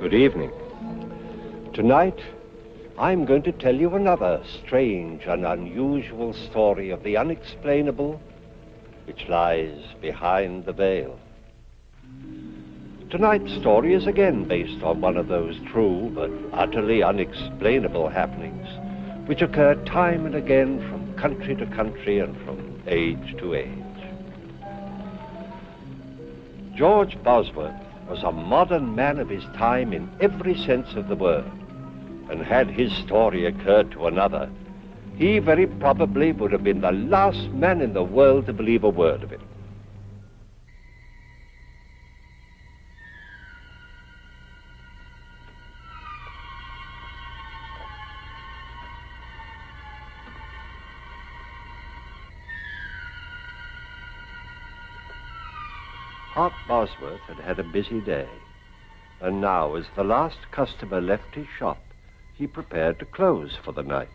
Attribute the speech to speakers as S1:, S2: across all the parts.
S1: Good evening. Tonight, I'm going to tell you another strange and unusual story of the unexplainable which lies behind the veil. Tonight's story is again based on one of those true but utterly unexplainable happenings which occur time and again from country to country and from age to age. George Bosworth was a modern man of his time in every sense of the word, and had his story occurred to another, he very probably would have been the last man in the world to believe a word of it. Hart Bosworth had had a busy day, and now, as the last customer left his shop, he prepared to close for the night.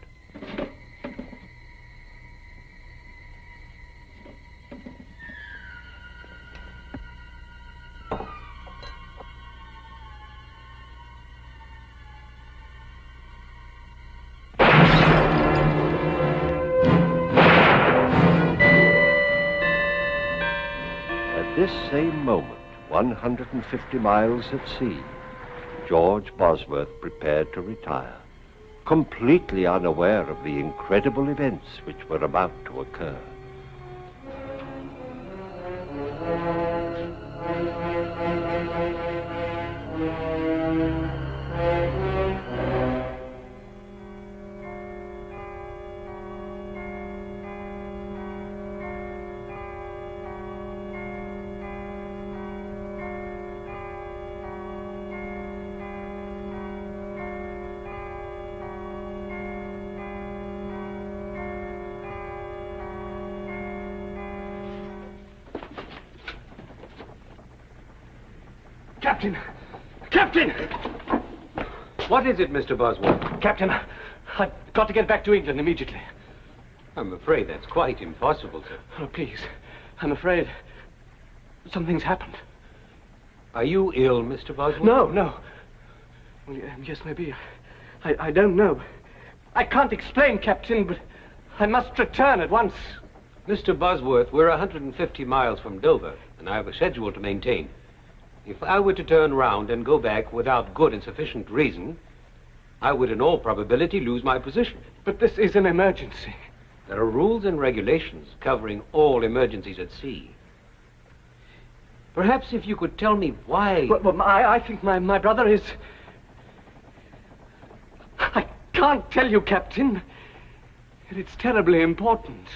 S1: At this same moment, 150 miles at sea, George Bosworth prepared to retire, completely unaware of the incredible events which were about to occur.
S2: Captain! Captain!
S3: What is it, Mr. Bosworth?
S2: Captain, I've got to get back to England immediately.
S3: I'm afraid that's quite impossible, sir.
S2: Oh, please. I'm afraid something's happened.
S3: Are you ill, Mr. Bosworth?
S2: No. Well, yes, maybe. I don't know. I can't explain, Captain, but I must return at once.
S3: Mr. Bosworth, we're 150 miles from Dover, and I have a schedule to maintain. If I were to turn round and go back without good and sufficient reason, I would in all probability lose my position.
S2: But this is an emergency.
S3: There are rules and regulations covering all emergencies at sea. Perhaps if you could tell me why...
S2: Well, I think my brother is... I can't tell you, Captain. It's terribly important.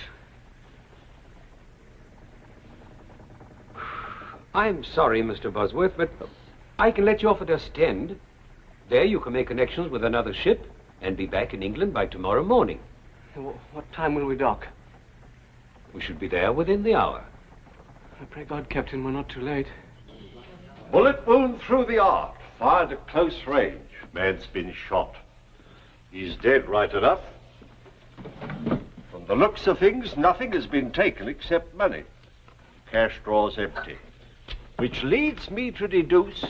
S3: I'm sorry, Mr. Bosworth, but I can let you off at Ostend. There you can make connections with another ship and be back in England by tomorrow morning.
S2: What time will we dock?
S3: We should be there within the hour.
S2: I pray God, Captain, we're not too late.
S1: Bullet wound through the arc, fired at close range. Man's been shot. He's dead right enough. From the looks of things, nothing has been taken except money. Cash drawers empty. Which leads me to deduce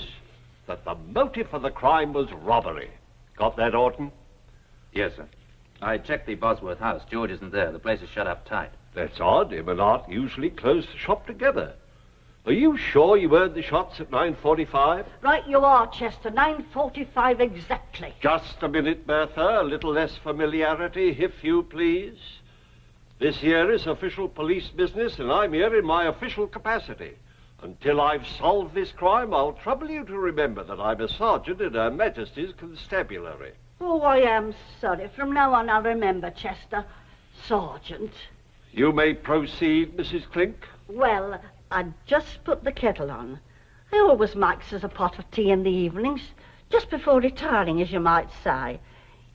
S1: that the motive for the crime was robbery. Got that, Orton?
S4: Yes, sir. I checked the Bosworth house. George isn't there. The place is shut up tight.
S1: That's odd. Him and Art usually close the shop together. Are you sure you heard the shots at 9:45?
S5: Right you are, Chester. 9:45 exactly.
S1: Just a minute, Bertha. A little less familiarity, if you please. This here is official police business, and I'm here in my official capacity. Until I've solved this crime, I'll trouble you to remember that I'm a sergeant in Her Majesty's Constabulary.
S5: Oh, I am sorry. From now on, I'll remember, Chester. Sergeant.
S1: You may proceed, Mrs. Clink.
S5: Well, I just put the kettle on. I always makes us a pot of tea in the evenings, just before retiring, as you might say.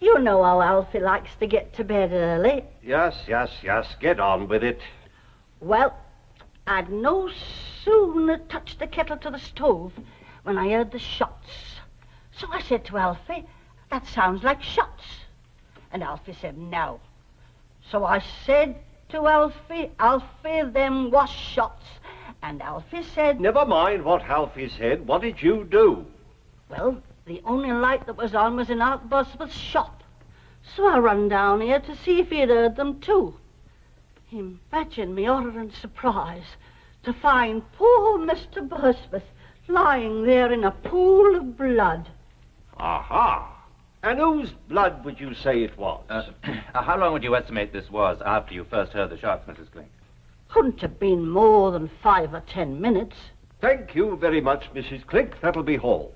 S5: You know how Alfie likes to get to bed early.
S1: Yes. Get on with it.
S5: Well, I'd no sooner touched the kettle to the stove when I heard the shots. So I said to Alfie, that sounds like shots. And Alfie said no. So I said to Alfie, them was shots. And Alfie said...
S1: Never mind what Alfie said. What did you do?
S5: Well, the only light that was on was in Art Bosworth's shop. So I run down here to see if he'd heard them too. Imagine me horror and surprise to find poor Mr. Bosworth lying there in a pool of blood.
S1: Aha! And whose blood would you say it was?
S4: How long would you estimate this was after you first heard the shots, Mrs. Clink?
S5: Couldn't have been more than 5 or 10 minutes.
S1: Thank you very much, Mrs. Clink. That'll be all.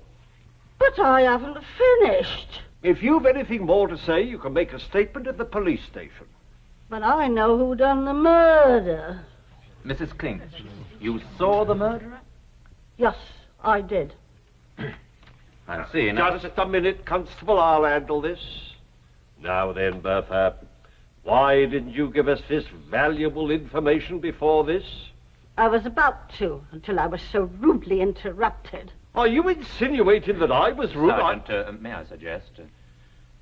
S5: But I haven't finished.
S1: If you've anything more to say, you can make a statement at the police station.
S5: But I know who done the murder.
S4: Mrs. Clink, you saw the murderer?
S5: Yes, I did.
S4: I see. Now,
S1: Just a minute, Constable. I'll handle this. Now then, Bertha, why didn't you give us this valuable information before this?
S5: I was about to, until I was so rudely interrupted.
S1: Are you insinuating that I was rude?
S4: Sergeant, may I suggest?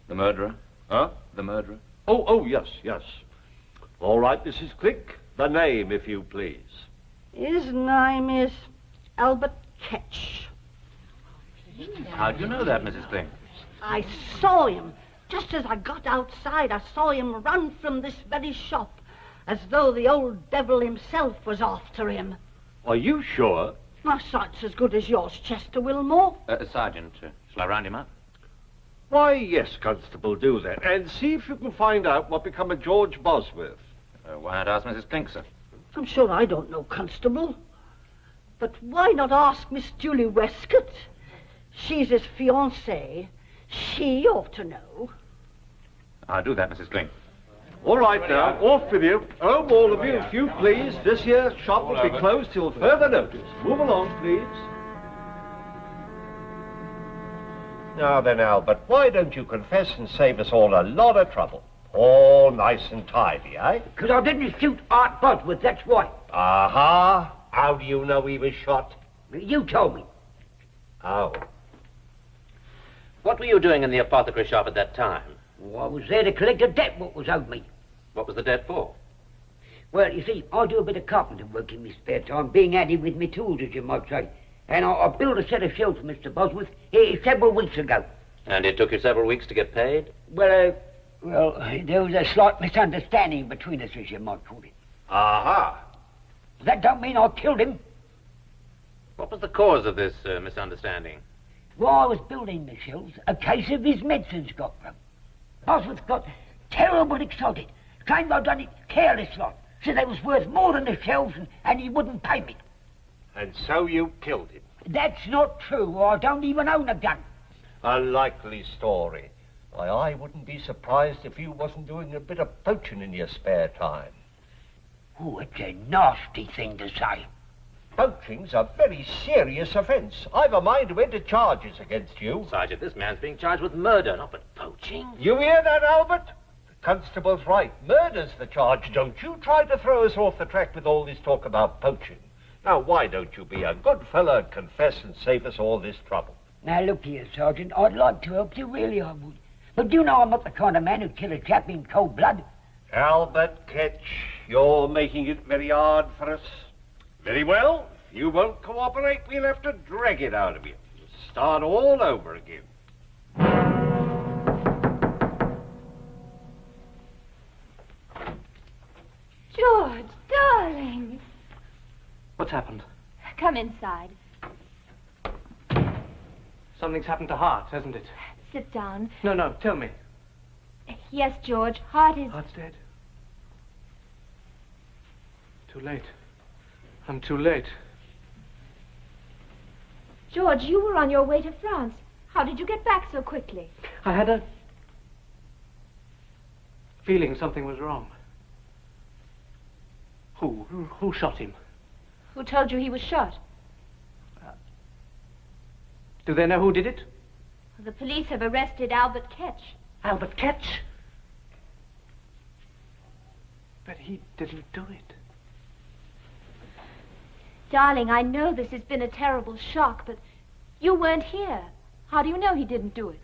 S4: The murderer?
S1: Huh?
S4: The murderer?
S1: Oh, yes. All right, Mrs. Clink. The name, if you please.
S5: His name is Albert Ketch.
S4: How do you know that, Mrs. Clink?
S5: I saw him. Just as I got outside, I saw him run from this very shop, as though the old devil himself was after him.
S1: Are you sure?
S5: My sight's as good as yours, Chester Wilmore.
S4: Sergeant, shall I round him up?
S1: Why, yes, Constable, do that. And see if you can find out what become of George Bosworth.
S4: Why not ask Mrs. Clink, sir?
S5: I'm sure I don't know, Constable. But why not ask Miss Julie Westcott? She's his fiancée. She ought to know.
S4: I'll do that, Mrs. Clink.
S1: All right now, off with you. Home, all of you, if you please. This here shop will be closed till further notice. Move along, please. Now then, Albert, why don't you confess and save us all a lot of trouble? All nice and tidy, eh?
S6: Because I didn't shoot Art Bosworth, that's why.
S1: Aha! How do you know he was shot?
S6: You told me.
S1: Oh.
S7: What were you doing in the apothecary shop at that time?
S6: I was there to collect a debt what was owed me.
S7: What was the debt for?
S6: Well, you see, I do a bit of carpenter work in my spare time, being handy with my tools, as you might say. And I built a set of shelves for Mr. Bosworth several weeks ago.
S7: And it took you several weeks to get paid?
S6: Well, there was a slight misunderstanding between us, as you might call it.
S1: Aha!
S6: That don't mean I killed him.
S7: What was the cause of this misunderstanding?
S6: While I was building the shelves, a case of his medicines got broke. Bosworth got terrible excited. Claimed I'd done it careless like. Said they was worth more than the shelves and he wouldn't pay me.
S1: And so you killed him?
S6: That's not true. I don't even own a gun.
S1: A likely story. Why, I wouldn't be surprised if you wasn't doing a bit of poaching in your spare time.
S6: Oh, it's a nasty thing to say.
S1: Poaching's a very serious offence. I've a mind to enter charges against you.
S7: Sergeant, this man's being charged with murder, not with poaching.
S1: You hear that, Albert? The constable's right. Murder's the charge. Don't you try to throw us off the track with all this talk about poaching. Now, why don't you be a good fellow and confess and save us all this trouble?
S6: Now, look here, Sergeant. I'd like to help you, really I would. But you know I'm not the kind of man who'd kill a chap in cold blood.
S1: Albert Ketch, you're making it very hard for us. Very well. If you won't cooperate, we'll have to drag it out of you. Start all over again.
S8: George, darling.
S2: What's happened?
S8: Come inside.
S2: Something's happened to Hart, hasn't it?
S8: Sit down.
S2: No, tell me.
S8: Yes, George. Hart is...
S2: Hart's dead. Too late. I'm too late.
S8: George, you were on your way to France. How did you get back so quickly?
S2: I had a feeling something was wrong. Who shot him?
S8: Who told you he was shot?
S2: Do they know who did it?
S8: The police have arrested Albert Ketch.
S2: Albert Ketch? But he didn't do it.
S8: Darling, I know this has been a terrible shock, but you weren't here. How do you know he didn't do it?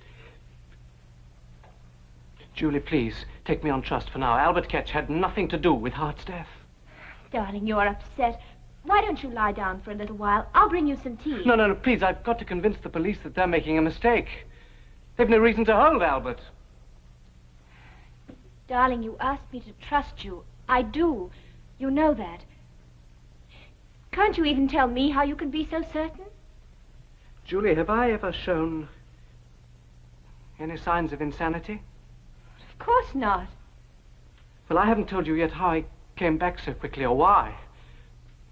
S2: Julie, please, take me on trust for now. Albert Ketch had nothing to do with Hart's death.
S8: Darling, you are upset. Why don't you lie down for a little while? I'll bring you some tea.
S2: No, please. I've got to convince the police that they're making a mistake. They've no reason to hold Albert.
S8: Darling, you asked me to trust you. I do. You know that. Can't you even tell me how you can be so certain?
S2: Julie, have I ever shown any signs of insanity?
S8: Of course not.
S2: Well, I haven't told you yet how I came back so quickly or why.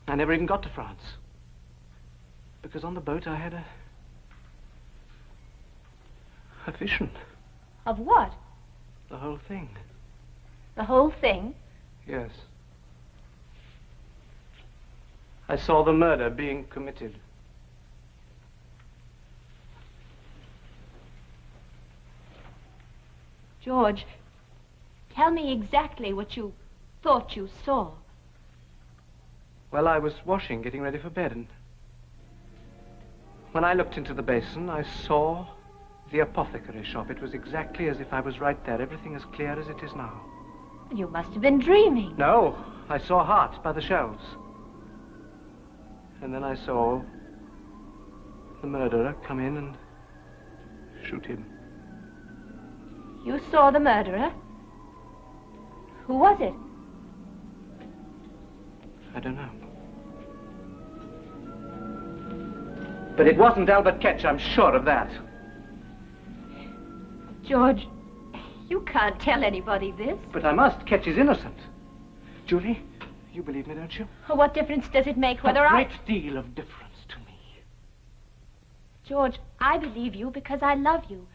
S2: I never even got to France. Because on the boat I had a vision.
S8: Of what?
S2: The whole thing.
S8: The whole thing?
S2: Yes. I saw the murder being committed.
S8: George, tell me exactly what you thought you saw.
S2: Well, I was washing, getting ready for bed, and when I looked into the basin, I saw the apothecary shop. It was exactly as if I was right there, everything as clear as it is now.
S8: You must have been dreaming.
S2: No, I saw Hart by the shelves. And then I saw the murderer come in and shoot him.
S8: You saw the murderer? Who was it?
S2: I don't know. But it wasn't Albert Ketch, I'm sure of that.
S8: George, you can't tell anybody this.
S2: But I must. Ketch is innocent. Julie, you believe me, don't you?
S8: What difference does it make whether
S2: A great deal of difference to me.
S8: George, I believe you because I love you.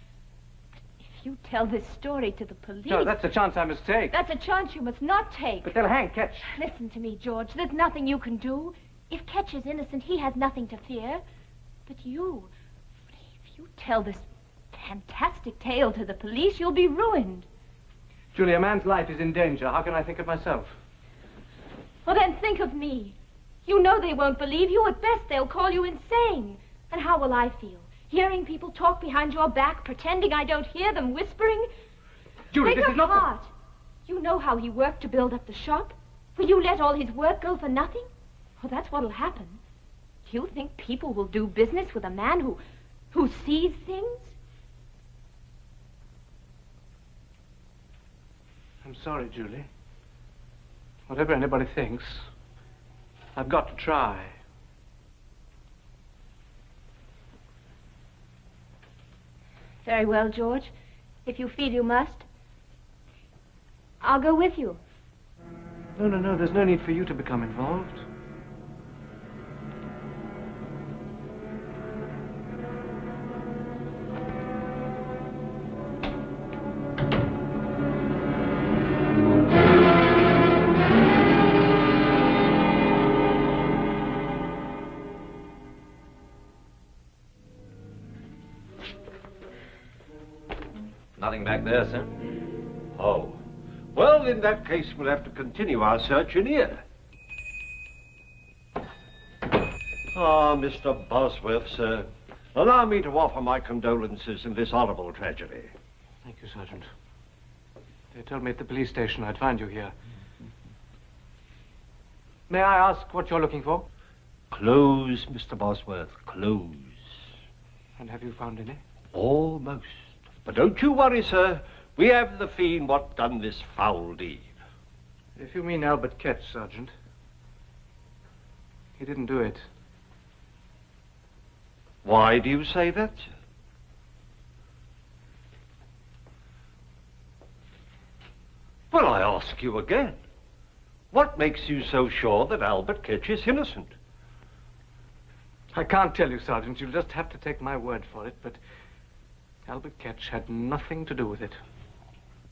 S8: But if you tell this story to the police...
S2: No, that's a chance I must take.
S8: That's a chance you must not take.
S2: But they'll hang Ketch.
S8: Listen to me, George. There's nothing you can do. If Ketch is innocent, he has nothing to fear. But you... If you tell this fantastic tale to the police, you'll be ruined.
S2: Julie, a man's life is in danger. How can I think of myself?
S8: Well, then think of me. You know they won't believe you. At best, they'll call you insane. And how will I feel? Hearing people talk behind your back, pretending I don't hear them, whispering?
S2: Julie,
S8: Think
S2: this
S8: of
S2: is not
S8: Hart. You know how he worked to build up the shop. Will you let all his work go for nothing? Well, that's what'll happen. Do you think people will do business with a man who sees things?
S2: I'm sorry, Julie. Whatever anybody thinks, I've got to try.
S8: Very well, George. If you feel you must, I'll go with you.
S2: No. There's no need for you to become involved.
S4: Nothing back there, sir.
S1: Oh. Well, in that case, we'll have to continue our search in here. Ah, Mr. Bosworth, sir. Allow me to offer my condolences in this horrible tragedy.
S2: Thank you, Sergeant. They told me at the police station I'd find you here. May I ask what you're looking for?
S1: Clothes, Mr. Bosworth, clothes.
S2: And have you found any?
S1: Almost. But don't you worry, sir. We have the fiend what done this foul deed.
S2: If you mean Albert Ketch, Sergeant, he didn't do it.
S1: Why do you say that, sir? Well, I ask you again. What makes you so sure that Albert Ketch is innocent?
S2: I can't tell you, Sergeant. You'll just have to take my word for it, but Albert Ketch had nothing to do with it.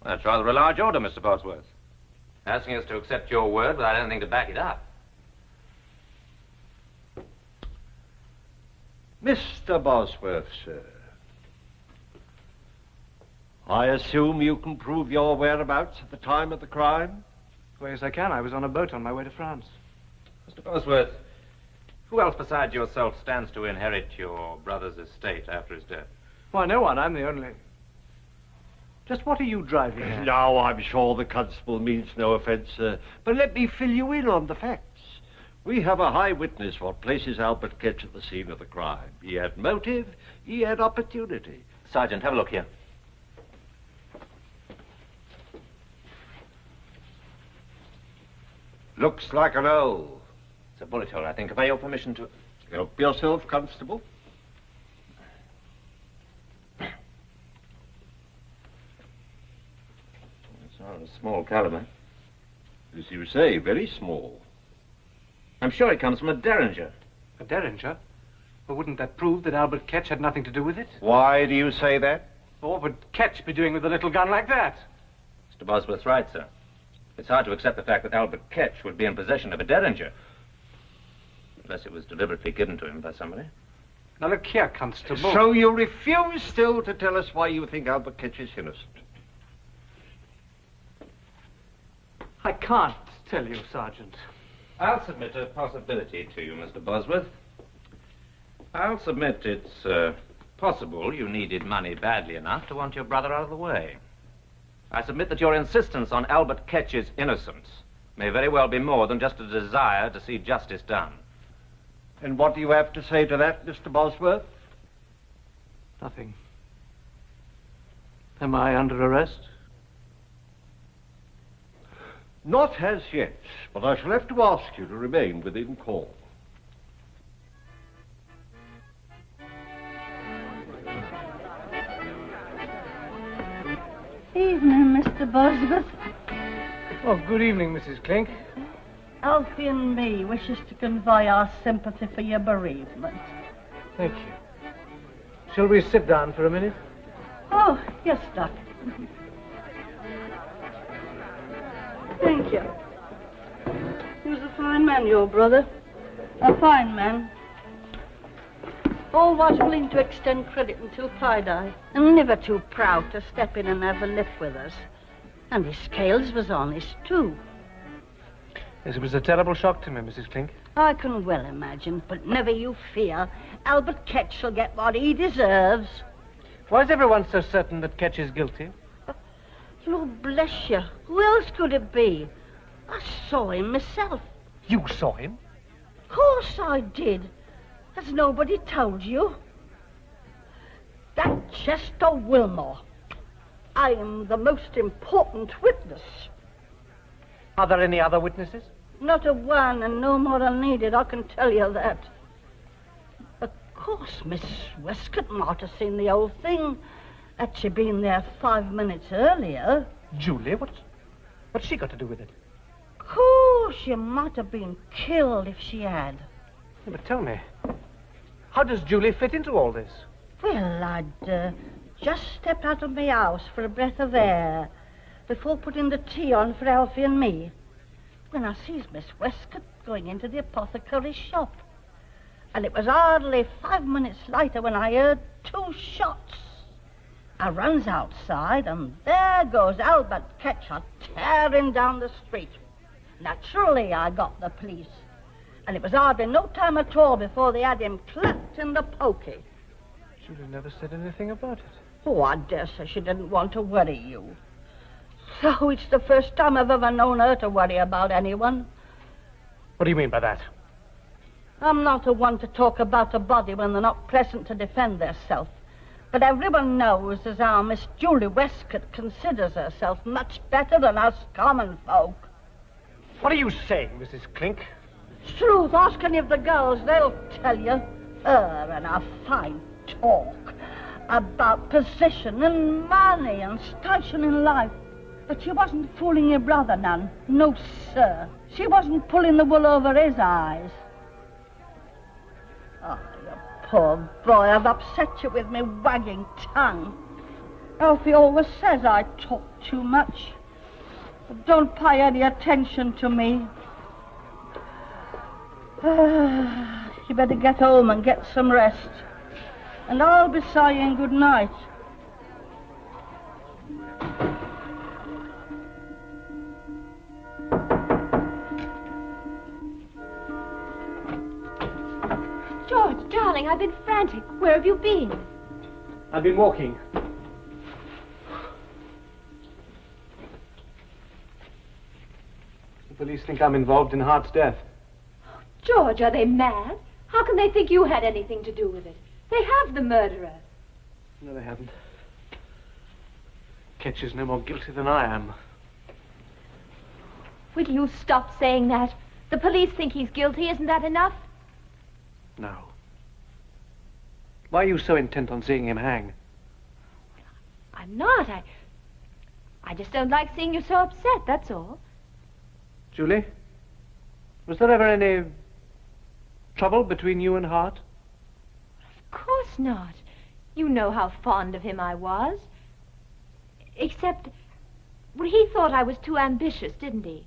S4: Well, that's rather a large order, Mr. Bosworth. Asking us to accept your word without anything to back it up.
S1: Mr. Bosworth, sir. I assume you can prove your whereabouts at the time of the crime?
S2: Well, yes, I can. I was on a boat on my way to France.
S7: Mr. Bosworth, who else besides yourself stands to inherit your brother's estate after his death?
S2: Why, no one. I'm the only... Just what are you driving at?
S1: Now, I'm sure the constable means no offence, sir. But let me fill you in on the facts. We have a high witness what places Albert Ketch at the scene of the crime. He had motive, he had opportunity.
S7: Sergeant, have a look here.
S1: Looks like an O.
S7: It's a bullet hole, I think. Have I your permission to...
S1: Help yourself, Constable.
S7: It's not a small caliber.
S1: As you say, very small.
S7: I'm sure it comes from a derringer.
S2: A derringer? Well, wouldn't that prove that Albert Ketch had nothing to do with it?
S1: Why do you say that?
S2: What would Ketch be doing with a little gun like that?
S7: Mr. Bosworth's right, sir. It's hard to accept the fact that Albert Ketch would be in possession of a derringer. Unless it was deliberately given to him by somebody.
S2: Now look here, Constable.
S1: So you refuse still to tell us why you think Albert Ketch is innocent?
S2: I can't tell you, Sergeant.
S7: I'll submit a possibility to you, Mr. Bosworth. I'll submit it's possible you needed money badly enough to want your brother out of the way. I submit that your insistence on Albert Ketch's innocence may very well be more than just a desire to see justice done.
S1: And what do you have to say to that, Mr. Bosworth?
S2: Nothing. Am I under arrest?
S1: Not as yet, but I shall have to ask you to remain within call.
S5: Evening, Mr. Bosworth.
S2: Oh, good evening, Mrs. Clink.
S5: Alfie and me wishes to convey our sympathy for your bereavement.
S2: Thank you. Shall we sit down for a minute?
S5: Oh, yes, Doc. Thank you. He was a fine man, your brother. A fine man. Always willing to extend credit until tie-dye, and never too proud to step in and have a lift with us. And his scales was honest, too.
S2: Yes, it was a terrible shock to me, Mrs. Clink.
S5: I can well imagine, but never you fear. Albert Ketch shall get what he deserves.
S2: Why is everyone so certain that Ketch is guilty?
S5: Lord bless you. Who else could it be? I saw him myself.
S2: You saw him?
S5: Of course I did. Has nobody told you? That Chester Wilmore. I am the most important witness.
S2: Are there any other witnesses?
S5: Not a one, and no more are needed, I can tell you that. Of course, Miss Westcott might have seen the whole thing. Had she been there 5 minutes earlier.
S2: Julie? What's she got to do with it?
S5: Of course, she might have been killed if she had.
S2: Yeah, but tell me, how does Julie fit into all this?
S5: Well, I'd just stepped out of my house for a breath of air before putting the tea on for Alfie and me, when I sees Miss Westcott going into the apothecary's shop. And it was hardly 5 minutes later when I heard 2 shots. I runs outside, and there goes Albert Ketch tearing down the street. Naturally, I got the police. And it was hardly no time at all before they had him clapped in the pokey.
S2: Julie never said anything about it.
S5: Oh, I dare say she didn't want to worry you. So it's the first time I've ever known her to worry about anyone.
S2: What do you mean by that?
S5: I'm not the one to talk about a body when they're not present to defend theirself. But everyone knows as how Miss Julie Westcott considers herself much better than us common folk.
S2: What are you saying, Mrs. Clink?
S5: It's truth. Ask any of the girls. They'll tell you. Her and her fine talk about position and money and station in life. But she wasn't fooling your brother none. No, sir. She wasn't pulling the wool over his eyes. Oh, you poor boy, I've upset you with me wagging tongue. Alfie always says I talk too much. But don't pay any attention to me. You better get home and get some rest. And I'll be saying good night.
S8: George, darling, I've been frantic. Where have you been?
S2: I've been walking. The police think I'm involved in Hart's death.
S8: George, are they mad? How can they think you had anything to do with it? They have the murderer.
S2: No, they haven't. Ketch is no more guilty than I am.
S8: Will you stop saying that? The police think he's guilty. Isn't that enough?
S2: No. Why are you so intent on seeing him hang?
S8: I'm not. I just don't like seeing you so upset, that's all.
S2: Julie, was there ever any trouble between you and Hart?
S8: Of course not. You know how fond of him I was. Except, well, he thought I was too ambitious, didn't he?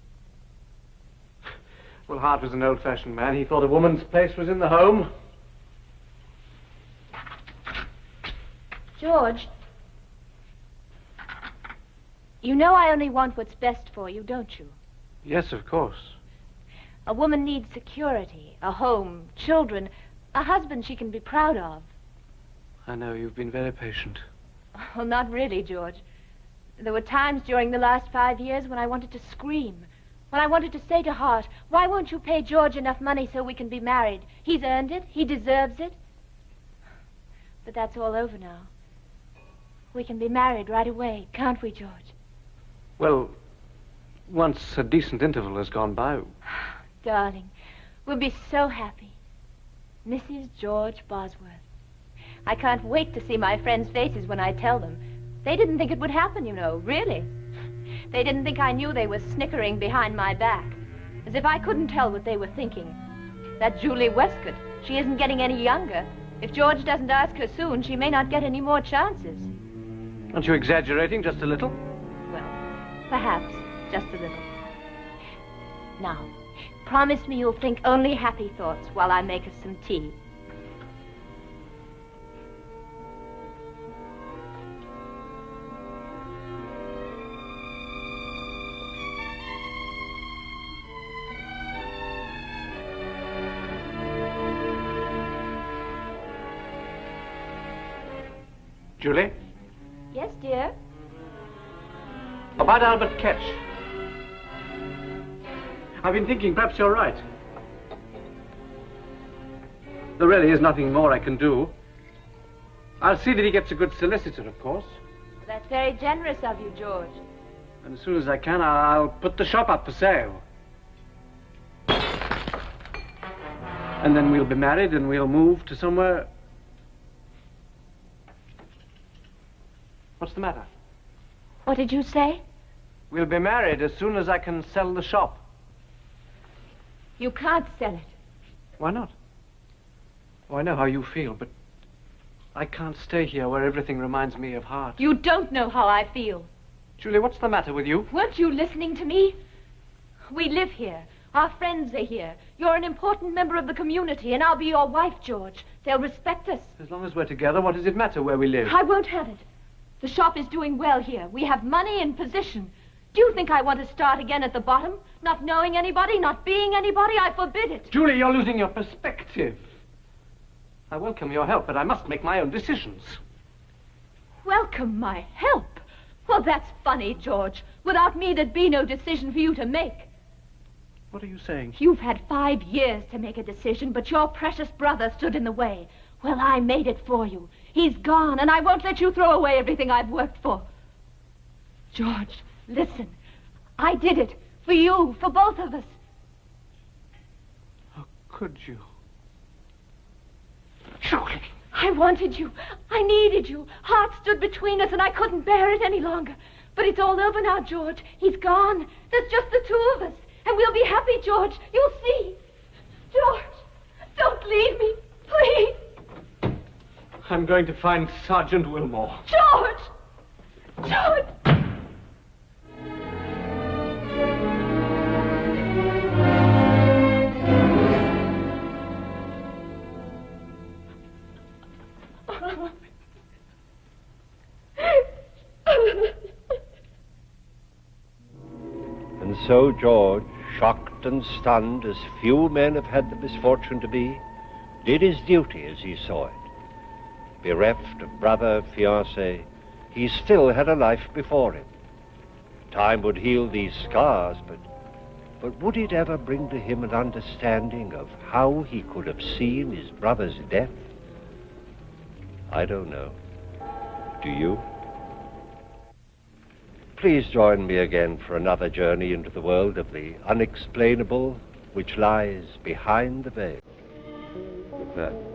S2: Well, Hart was an old-fashioned man. He thought a woman's place was in the home.
S8: George, you know I only want what's best for you, don't you?
S2: Yes, of course.
S8: A woman needs security, a home, children, a husband she can be proud of.
S2: I know, you've been very patient.
S8: Well, not really, George. There were times during the last 5 years when I wanted to scream. When I wanted to say to Hart, why won't you pay George enough money so we can be married? He's earned it. He deserves it. But that's all over now. We can be married right away, can't we, George?
S2: Well, once a decent interval has gone by.
S8: Darling, we'll be so happy. Mrs. George Bosworth. I can't wait to see my friends' faces when I tell them. They didn't think it would happen, you know, really. They didn't think I knew they were snickering behind my back. As if I couldn't tell what they were thinking. That Julie Westcott, she isn't getting any younger. If George doesn't ask her soon, she may not get any more chances.
S2: Aren't you exaggerating just a little?
S8: Well, perhaps, just a little. Now, promise me you'll think only happy thoughts while I make us some tea.
S2: Julie?
S8: Yes, dear?
S2: About Albert Ketch. I've been thinking perhaps you're right. There really is nothing more I can do. I'll see that he gets a good solicitor, of course.
S8: That's very generous of you, George.
S2: And as soon as I can, I'll put the shop up for sale. And then we'll be married and we'll move to somewhere... What's the matter?
S8: What did you say?
S2: We'll be married as soon as I can sell the shop.
S8: You can't sell it.
S2: Why not? Oh, I know how you feel, but I can't stay here where everything reminds me of Hart.
S8: You don't know how I feel.
S2: Julie, what's the matter with you?
S8: Weren't you listening to me? We live here. Our friends are here. You're an important member of the community, and I'll be your wife, George. They'll respect us.
S2: As long as we're together, what does it matter where we live?
S8: I won't have it. The shop is doing well here. We have money and position. Do you think I want to start again at the bottom? Not knowing anybody, not being anybody? I forbid it.
S2: Julie, you're losing your perspective. I welcome your help, but I must make my own decisions.
S8: Welcome my help? Well, that's funny, George. Without me, there'd be no decision for you to make.
S2: What are you saying?
S8: You've had 5 years to make a decision, but your precious brother stood in the way. Well, I made it for you. He's gone, and I won't let you throw away everything I've worked for. George, listen. I did it. For you, for both of us.
S2: How could you?
S8: Julie. I wanted you. I needed you. Hart stood between us, and I couldn't bear it any longer. But it's all over now, George. He's gone. There's just the two of us. And we'll be happy, George. You'll see. George, don't leave me. Please.
S2: I'm going to find Sergeant Wilmore.
S8: George! George!
S1: And so George, shocked and stunned as few men have had the misfortune to be, did his duty as he saw it. Bereft of brother, fiancé, he still had a life before him. Time would heal these scars, but But would it ever bring to him an understanding of how he could have seen his brother's death? I don't know. Do you? Please join me again for another journey into the world of the unexplainable which lies behind the veil.
S3: Good night.